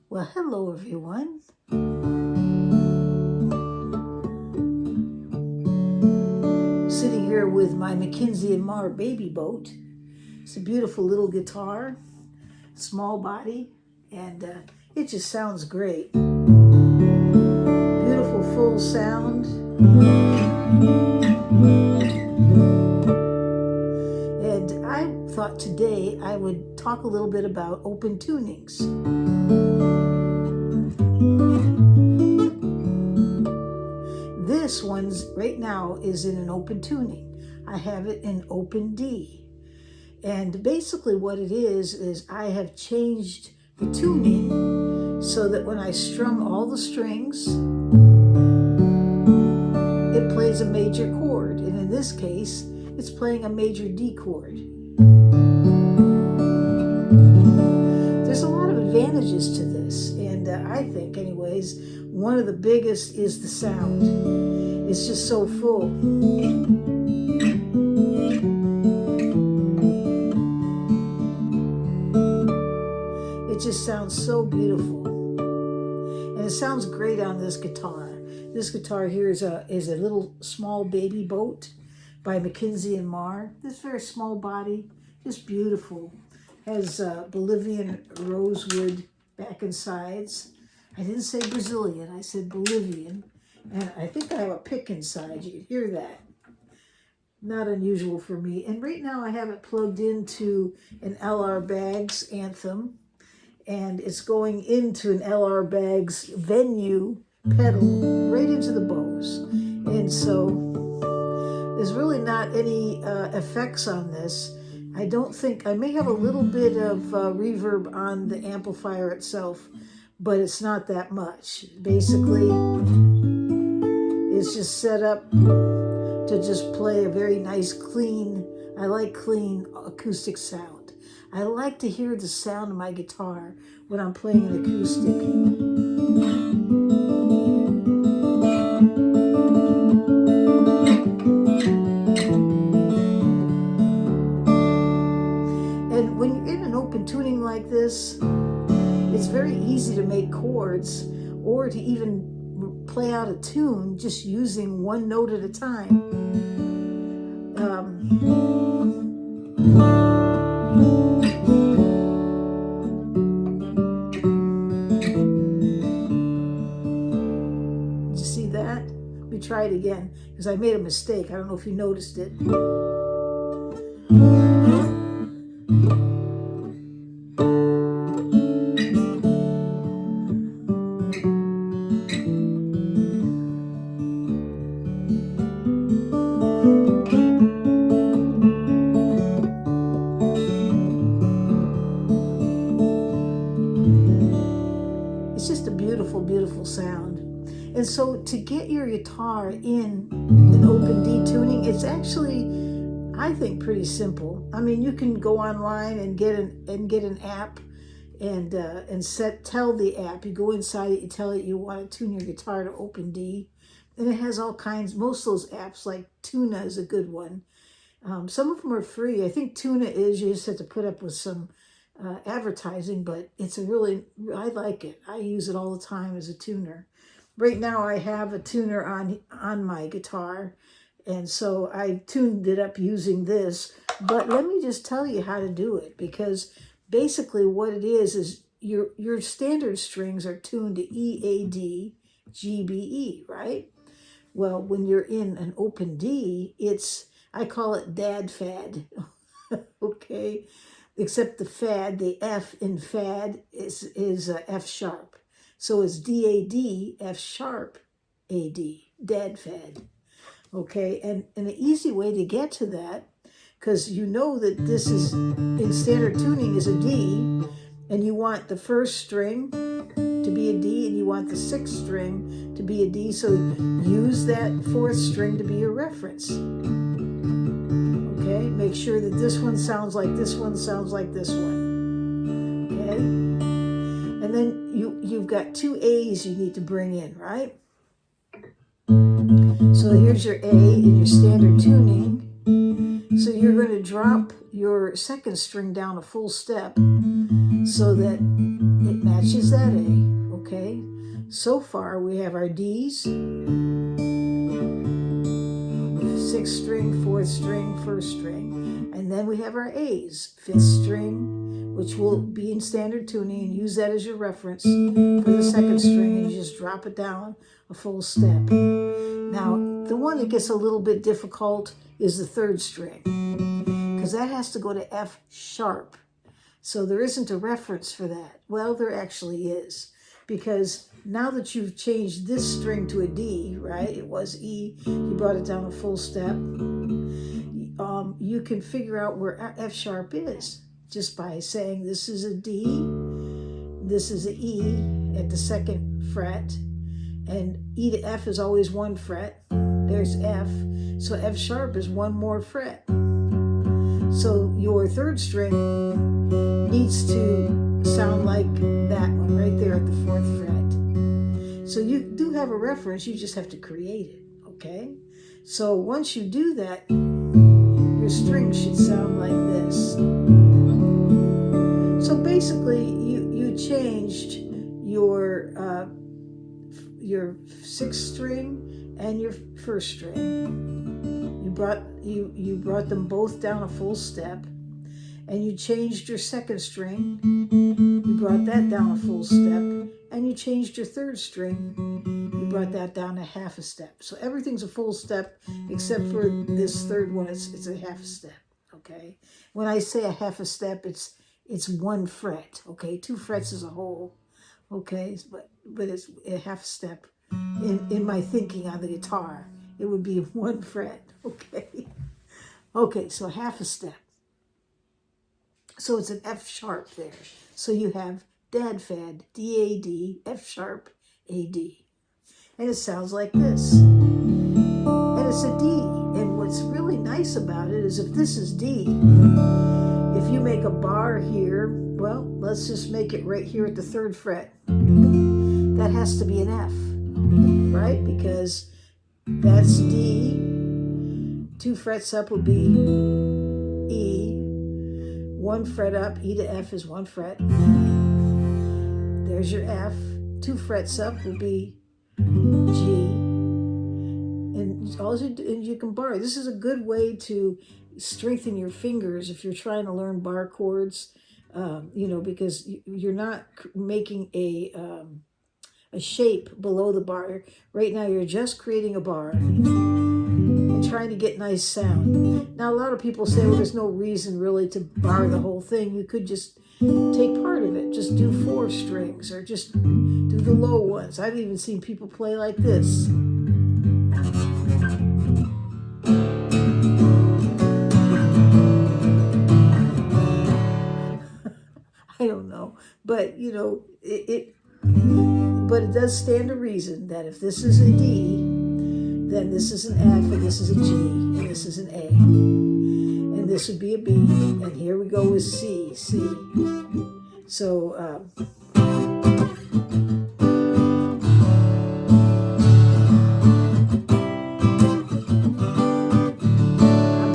Well, hello everyone. Sitting here with my Mackenzie and Marr baby boat. It's a beautiful little guitar, small body, and it just sounds great. Beautiful full sound. And I thought today I would talk a little bit about open tunings. This one's right now is in an open tuning. I have it in open D. And basically what it is I have changed the tuning so that when I strum all the strings, it plays a major chord. And in this case, it's playing a major D chord. There's a lot of advantages to this. And I think, anyways, one of the biggest is the sound. It's just so full. It just sounds so beautiful. And it sounds great on this guitar. This guitar here is a little small baby boat by Mackenzie and Marr. This very small body, just beautiful. Has Bolivian rosewood back and sides. I didn't say Brazilian, I said Bolivian. And I think I have a pick inside, you can hear that. Not unusual for me. And right now I have it plugged into an LR Baggs Anthem. And it's going into an LR Baggs Venue pedal right into the Bose. And so there's really not any effects on this. I don't think, I may have a little bit of reverb on the amplifier itself, but it's not that much. Basically, it's just set up to just play a very nice, clean, I like clean acoustic sound. I like to hear the sound of my guitar when I'm playing an acoustic. And when you're in an open tuning like this, it's very easy to make chords or to even play out a tune just using one note at a time. Did you see that? Let me try it again because I made a mistake. I don't know if you noticed it. It's just a beautiful, beautiful sound. And so to get your guitar in an open D tuning, it's actually, I think, pretty simple. I mean, you can go online and get an app and tell the app, you go inside it, you tell it you want to tune your guitar to open D. And it has all kinds, most of those apps, like Tuna is a good one. Some of them are free. I think Tuna is, you just have to put up with some advertising, but it's a really, I like it. I use it all the time as a tuner. Right now I have a tuner on my guitar, and so I tuned it up using this. But let me just tell you how to do it, because basically what it is your standard strings are tuned to E, A, D, G, B, E, right? Well, when you're in an open D, I call it dad fad, okay? Except the fad, the F in fad is F sharp. So it's D-A-D, F sharp, A-D, dad fad. Okay, and an easy way to get to that, because you know that this is, in standard tuning, is a D, and you want the first string to be a D, and you want the sixth string to be a D, so use that fourth string to be your reference. Okay, make sure that this one sounds like this one sounds like this one. Okay, and then you've got two A's you need to bring in, right? So here's your A in your standard tuning. So you're going to drop your second string down a full step. so that it matches that A, okay? So far we have our D's, 6th string, 4th string, 1st string, and then we have our A's, 5th string, which will be in standard tuning, and use that as your reference for the 2nd string, and you just drop it down a full step. Now, the one that gets a little bit difficult is the 3rd string, because that has to go to F sharp. So there isn't a reference for that. Well, there actually is, because now that you've changed this string to a D, right? It was E, you brought it down a full step. You can figure out where F sharp is just by saying this is a D, this is a E at the 2nd fret, and E to F is always 1 fret. There's F, so F sharp is 1 more fret. So your 3rd string needs to sound like that one right there at the 4th fret. So you do have a reference, you just have to create it, okay? So once you do that, your string should sound like this. So basically, you changed your 6th string and your 1st string. You brought them both down a full step, and you changed your 2nd string. You brought that down a full step, and you changed your 3rd string. You brought that down a half a step. So everything's a full step except for this 3rd one. It's a half a step. Okay. When I say a half a step, it's 1 fret. Okay, 2 frets is a whole. Okay, but it's a half step. In my thinking on the guitar, it would be 1 fret. Okay. Okay, so half a step. So it's an F sharp there. So you have dad fad, D-A-D, F sharp, A-D. And it sounds like this. And it's a D. And what's really nice about it is if this is D, if you make a bar here, well, let's just make it right here at the 3rd fret. That has to be an F, right? Because that's D. 2 frets up would be E. 1 fret up, E to F is 1 fret. There's your F. 2 frets up will be G. And you can bar. This is a good way to strengthen your fingers if you're trying to learn bar chords, because you're not making a shape below the bar. Right now, you're just creating a bar and trying to get nice sound. Now, a lot of people say, well, there's no reason really to bar the whole thing. You could just take part of it. Just do 4 strings or just do the low ones. I've even seen people play like this. I don't know, but but it does stand to reason that if this is a D, then this is an F, and this is a G, and this is an A, and this would be a B, and here we go with C. So I'm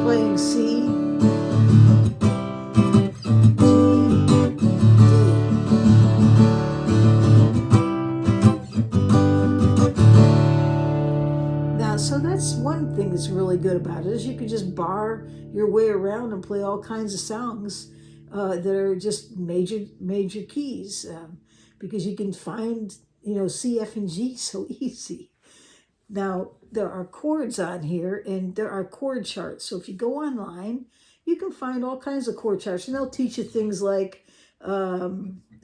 playing C, so that's one thing that's really good about it, is you can just bar your way around and play all kinds of songs that are just major keys, because you can find C, F, and G so easy. Now there are chords on here, and there are chord charts. So if you go online, you can find all kinds of chord charts, and they'll teach you things like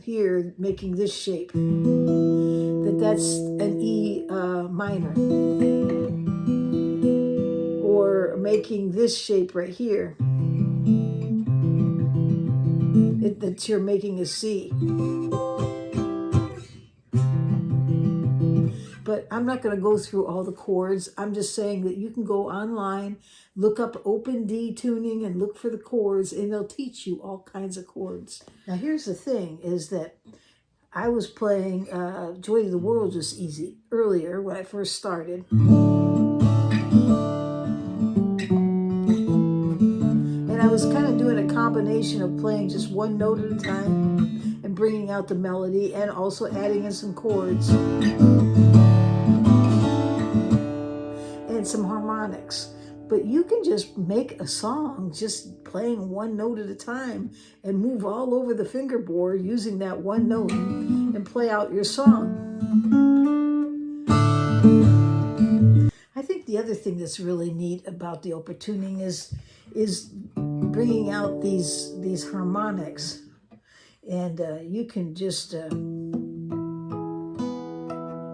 here, making this shape, that's an E minor. Or making this shape right here, that you're making a C. But I'm not going to go through all the chords. I'm just saying that you can go online, look up open D tuning and look for the chords, and they'll teach you all kinds of chords. Now here's the thing, is that I was playing Joy to the World just easy earlier when I first started. And I was kind of doing a combination of playing just one note at a time bringing out the melody and also adding in some chords and some harmonics. But you can just make a song just playing one note at a time and move all over the fingerboard using that one note and play out your song. I think the other thing that's really neat about the open tuning is bringing out these harmonics, and you can just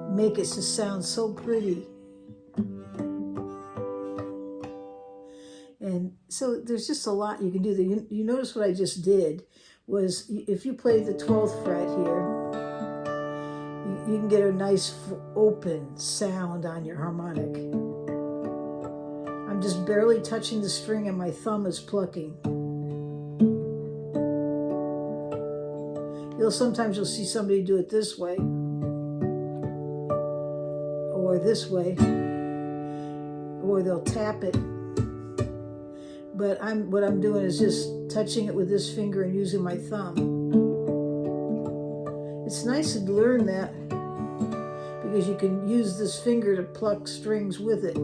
make it just sound so pretty. And so there's just a lot you can do there. You notice what I just did was, if you play the 12th fret here, you can get a nice open sound on your harmonic. I'm just barely touching the string and my thumb is plucking. Sometimes you'll see somebody do it this way or this way, or they'll tap it. But what I'm doing is just touching it with this finger and using my thumb. It's nice to learn that because you can use this finger to pluck strings with it.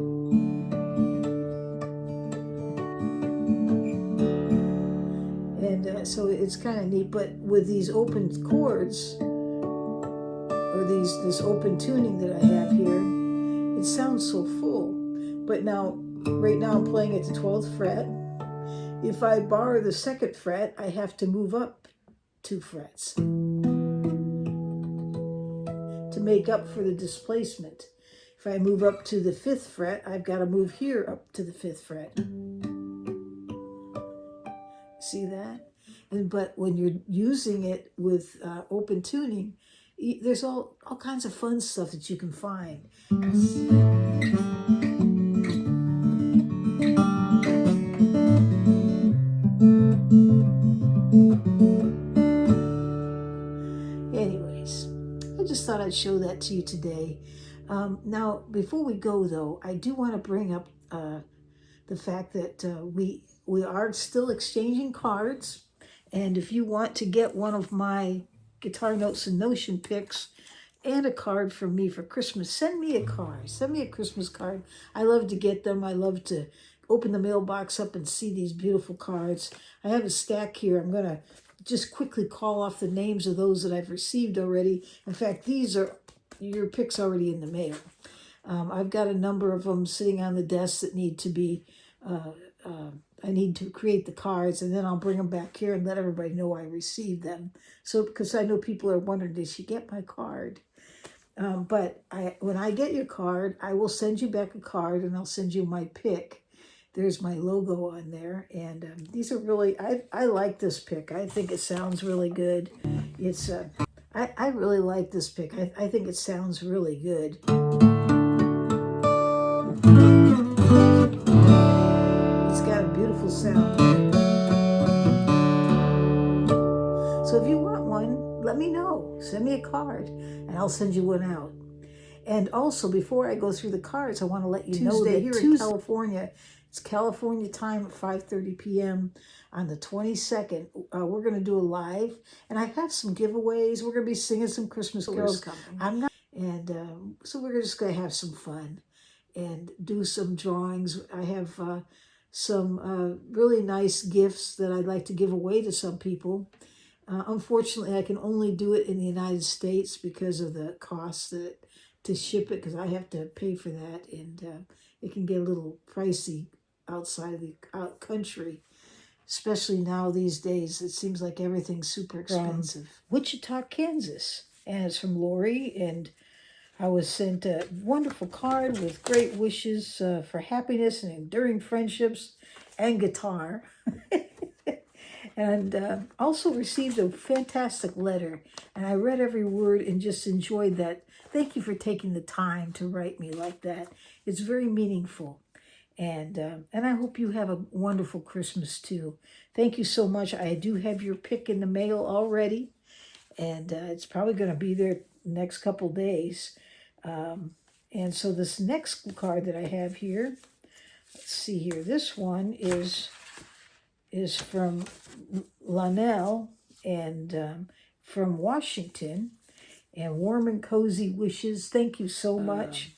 And so it's kind of neat. But with these open chords, or this open tuning that I have here, it sounds so full. But right now I'm playing at the 12th fret. If I bar the 2nd fret, I have to move up 2 frets to make up for the displacement. If I move up to the 5th fret, I've got to move here up to the 5th fret. See that? But when you're using it with open tuning, there's all kinds of fun stuff that you can find. Anyways, I just thought I'd show that to you today. Now, before we go, though, I do want to bring up the fact that we are still exchanging cards. And if you want to get one of my Guitar Notes and Notion picks and a card from me for Christmas, send me a card. Send me a Christmas card. I love to get them. I love to open the mailbox up and see these beautiful cards. I have a stack here. I'm going to just quickly call off the names of those that I've received already. In fact, these are your picks already in the mail. I've got a number of them sitting on the desk that need to be, I need to create the cards, and then I'll bring them back here and let everybody know I received them. So, because I know people are wondering, did she get my card? But when I get your card, I will send you back a card, and I'll send you my pick. There's my logo on there, and these are really, I like this pick. I think it sounds really good. It's I really like this pick. I think it sounds really good. It's got a beautiful sound. So if you want one, let me know. Send me a card, and I'll send you one out. And also, before I go through the cards, I want to let you know that here in California, it's California time at 5:30 p.m. on the 22nd. We're going to do a live, and I have some giveaways. We're going to be singing some Christmas carols. So we're just going to have some fun and do some drawings. I have some really nice gifts that I'd like to give away to some people. Unfortunately, I can only do it in the United States because of the cost to ship it, because I have to pay for that, and it can get a little pricey outside of the country, especially now these days. It seems like everything's super expensive. Wichita, Kansas, and it's from Lori, and I was sent a wonderful card with great wishes for happiness and enduring friendships and guitar. And also received a fantastic letter, and I read every word and just enjoyed that. Thank you for taking the time to write me like that. It's very meaningful, and I hope you have a wonderful Christmas too. Thank you so much. I do have your pick in the mail already, and it's probably going to be there next couple days. And so this next card that I have here, let's see here. This one is from Lanelle, and from Washington. And warm and cozy wishes. Thank you so much.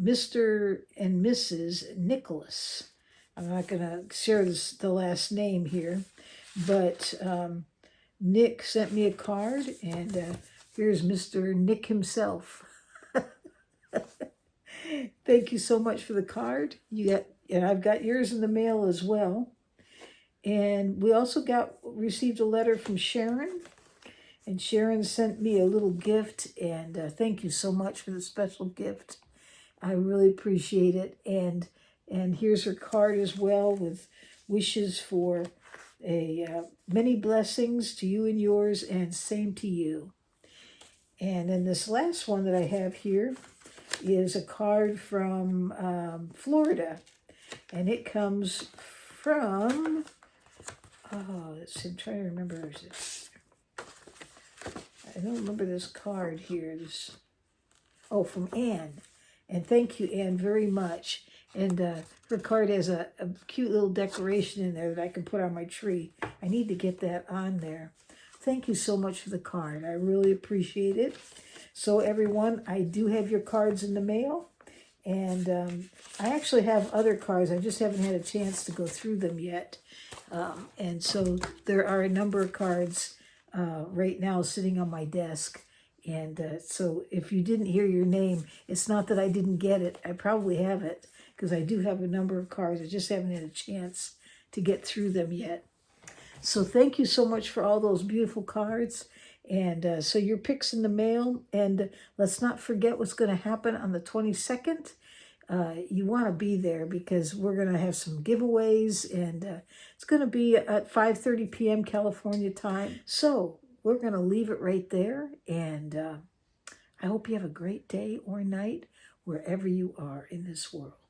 Mr. and Mrs. Nicholas. I'm not going to share the last name here, but Nick sent me a card, and here's Mr. Nick himself. Thank you so much for the card. And I've got yours in the mail as well. And we also received a letter from Sharon, and Sharon sent me a little gift, and thank you so much for the special gift. I really appreciate it. And here's her card as well, with wishes for many blessings to you and yours, and same to you. And then this last one that I have here is a card from Florida, and it comes from, let's see, I'm trying to remember. I don't remember this card here. From Anne. And thank you, Anne, very much. And her card has a cute little decoration in there that I can put on my tree. I need to get that on there. Thank you so much for the card. I really appreciate it. So everyone, I do have your cards in the mail. And I actually have other cards. I just haven't had a chance to go through them yet. And so there are a number of cards right now sitting on my desk. And so if you didn't hear your name, it's not that I didn't get it. I probably have it, because I do have a number of cards. I just haven't had a chance to get through them yet. So thank you so much for all those beautiful cards. And so your pick's in the mail. And let's not forget what's going to happen on the 22nd. You want to be there, because we're going to have some giveaways. And it's going to be at 5:30 p.m. California time. So we're going to leave it right there. And I hope you have a great day or night wherever you are in this world.